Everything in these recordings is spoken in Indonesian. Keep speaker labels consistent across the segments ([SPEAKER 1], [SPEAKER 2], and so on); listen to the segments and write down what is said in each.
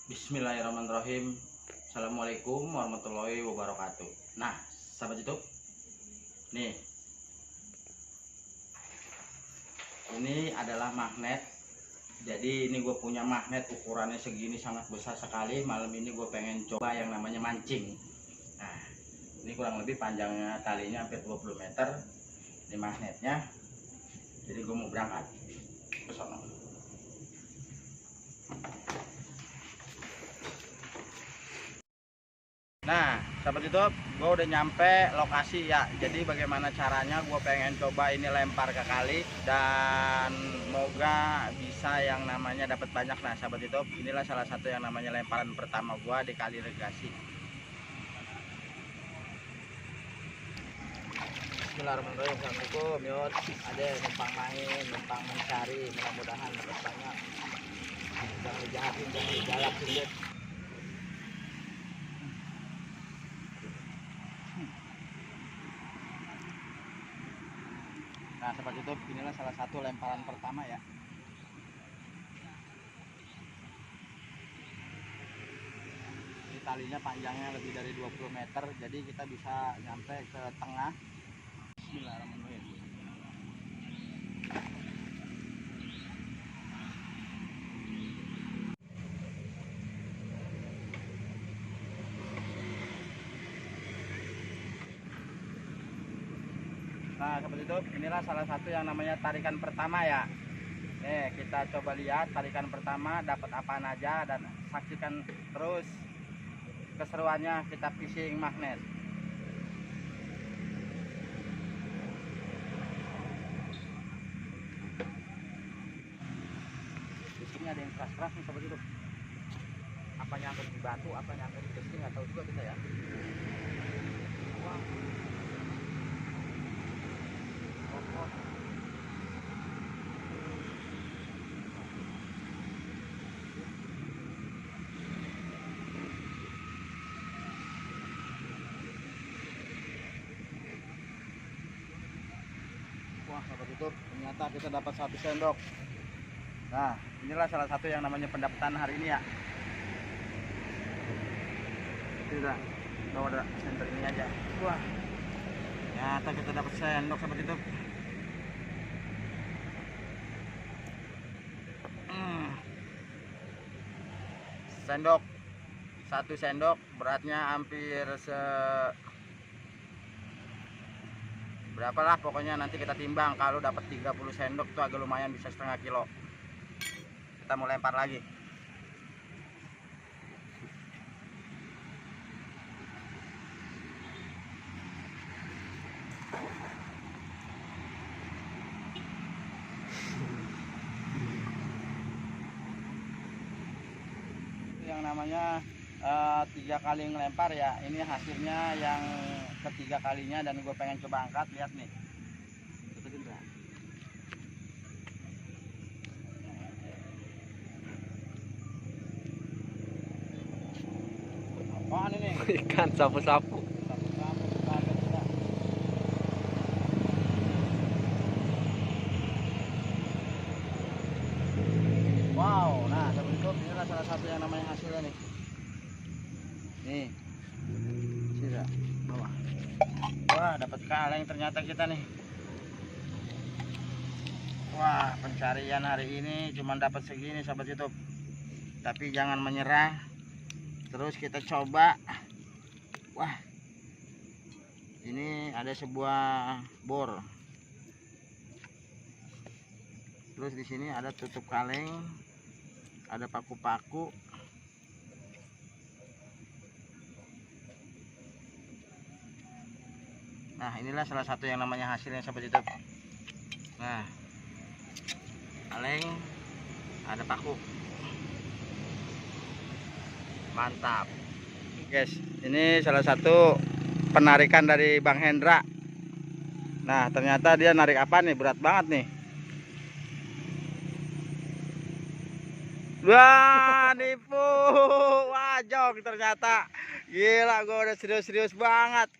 [SPEAKER 1] Bismillahirrahmanirrahim. Assalamualaikum warahmatullahi wabarakatuh. Nah, sahabat YouTube, nih, ini adalah magnet. Jadi ini gue punya magnet ukurannya segini, sangat besar sekali. Malam ini gue pengen coba yang namanya mancing. Nah, ini kurang lebih panjangnya talinya hampir 20 meter. Ini magnetnya. Jadi gue mau berangkat ke sana. Nah, sahabat YouTube, gue udah nyampe lokasi ya. Jadi bagaimana caranya, gue pengen coba ini lempar ke kali dan moga bisa yang namanya dapat banyak. Nah, sahabat YouTube, inilah salah satu yang namanya lemparan pertama gue di kali Regasi. Bismillahirrahmanirrahim. Assalamualaikum, yuk. Ada numpang main, numpang mencari, mudah-mudahan dapat banyak. Jangan dijahatin, jangan digalak sedikit. Nah, sahabat YouTube, inilah salah satu lemparan pertama ya. Ini talinya panjangnya lebih dari 20 meter, jadi kita bisa nyampe ke tengah. Bismillahirrahmanirrahim. Nah, seperti itu, inilah salah satu yang namanya tarikan pertama ya. Nih, kita coba lihat tarikan pertama dapat apaan aja dan saksikan terus keseruannya kita fishing magnet. Di sini ada yang keras-keras nih seperti itu. Apa nyangkut di batu, apa nyangkut di besi, nggak tahu juga kita ya. Wah. Wah, sahabat YouTube, ternyata kita dapat 1 sendok. Nah, inilah salah satu yang namanya pendapatan hari ini ya. Tidak, bawa ada senter ini aja. Wah, ternyata kita dapat sendok sahabat YouTube. Sendok, 1 sendok beratnya hampir berapa lah pokoknya, nanti kita timbang. Kalau dapat 30 sendok tuh agak lumayan, bisa 1/2 kilo. Kita mau lempar lagi. Yang namanya 3 kali ngelempar ya, ini hasilnya yang ketiga kalinya dan gue pengen coba angkat. Lihat nih, apaan ini?
[SPEAKER 2] Ikan sapu-sapu.
[SPEAKER 1] Wow, nah sahabat YouTube, inilah salah satu yang namanya hasilnya nih. Nih, sini bawah. Wah, dapat kaleng ternyata kita nih. Wah, pencarian hari ini cuma dapat segini sahabat YouTube. Tapi jangan menyerah. Terus kita coba. Wah, ini ada sebuah bor. Terus di sini ada tutup kaleng, ada paku-paku. Nah, inilah salah satu yang namanya hasilnya sahabat YouTube. Nah, kaleng, ada paku. Mantap guys, ini salah satu penarikan dari Bang Hendra. Nah, ternyata dia narik apa nih, berat banget nih. Wah, nipu. Wah, jong ternyata. Gila, gue udah serius-serius banget.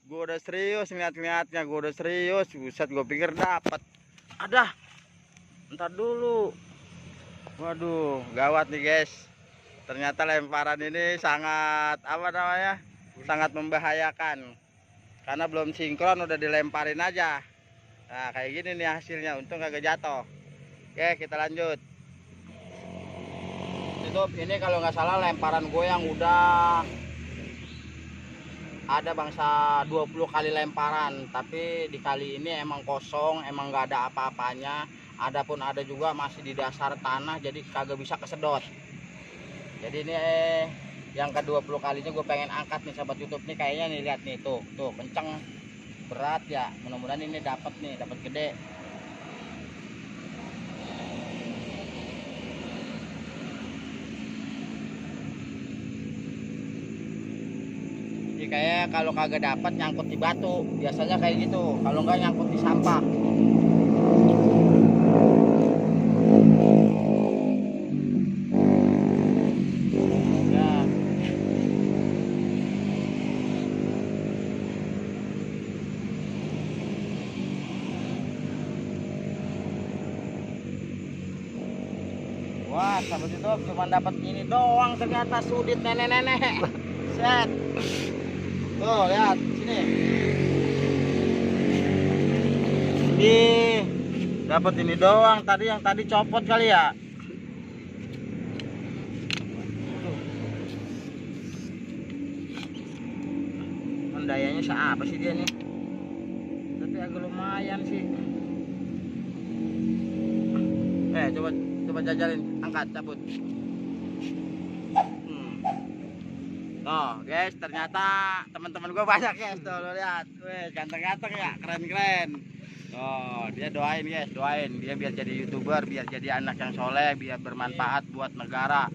[SPEAKER 1] Gue udah serius ngeliat-ngeliatnya, gue udah serius. Buset, gue pikir dapat. Ada. Ntar dulu. Waduh, gawat nih guys. Ternyata lemparan ini sangat apa namanya? Sangat membahayakan. Karena belum sinkron udah dilemparin aja. Nah, kayak gini nih hasilnya. Untung kagak jatuh. Oke, kita lanjut. Tutup. Ini kalau nggak salah lemparan gue yang udah ada bangsa 20 kali lemparan, tapi di kali ini emang kosong, emang nggak ada apa-apanya. Adapun ada juga masih di dasar tanah, jadi kagak bisa kesedot. Jadi ini yang ke-20 kalinya gue pengen angkat nih sahabat YouTube nih, kayaknya nih lihat nih tuh kenceng, berat ya. Mudah-mudahan ini dapat gede. Ini kayak kalau kagak dapat nyangkut di batu, biasanya kayak gitu. Kalau enggak nyangkut di sampah. Wah, sahabat YouTube cuma dapat ini doang, ternyata sudit nenek-nenek. Set. Tuh, lihat sini. Ini dapat ini doang, yang tadi copot kali ya. Dayanya siapa sih dia nih? Tapi agak lumayan sih. Coba jajalin, angkat, cabut. Tuh guys, ternyata teman-teman gue banyak guys. Tuh lo lihat, weh ganteng-ganteng ya, keren-keren. Tuh dia doain guys, doain dia biar jadi YouTuber, biar jadi anak yang soleh, biar bermanfaat buat negara,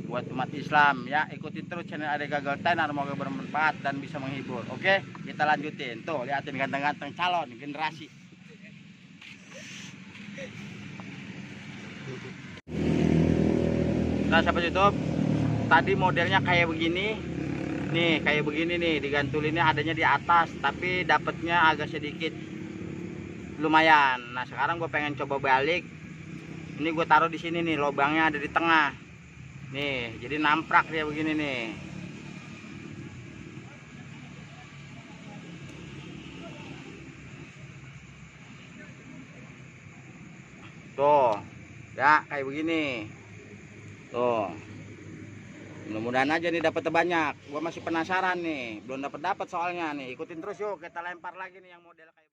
[SPEAKER 1] buat umat Islam ya. Ikutin terus channel Ade Gagal Tenar, semoga bermanfaat dan bisa menghibur. Oke, kita lanjutin. Tuh lihatin ganteng-ganteng calon generasi. Nah sahabat YouTube, tadi modelnya kayak begini nih, digantulinnya adanya di atas, tapi dapatnya agak sedikit lumayan. Nah sekarang gue pengen coba balik. Ini gue taruh di sini nih, lubangnya ada di tengah nih, jadi namprak dia begini nih. Tuh ya kayak begini tuh. Mudah-mudahan aja nih dapat banyak. Gua masih penasaran nih, belum dapat soalnya nih. Ikutin terus yuk, kita lempar lagi nih yang model kayak